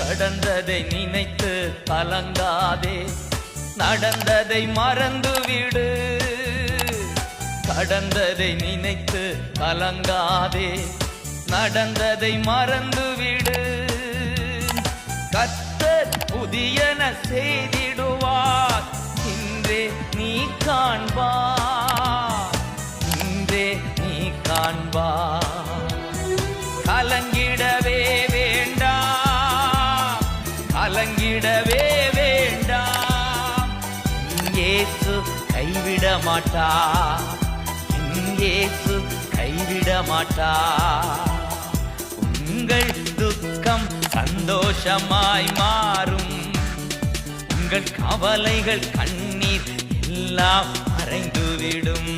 கடந்ததை நினைத்து கலங்காதே, நடந்ததை மறந்துவிடு. கடந்ததை நினைத்து கலங்காதே, நடந்ததை மறந்துவிடு. கர்த்தர் புதியன செய்திடுவார், இன்றே நீ காண்பார், இன்றே நீ காண்பார். கலங்கிடவே வேண்டாம், கலங்கிடவே வேண்டாம். இயேசு கைவிட மாட்டார், இயேசு கைவிட மாட்டார். உங்கள் துக்கம் சந்தோஷமாய் மாறும், உங்கள் கவலைகள் கண்ணீர் எல்லாம் மறைந்துவிடும்.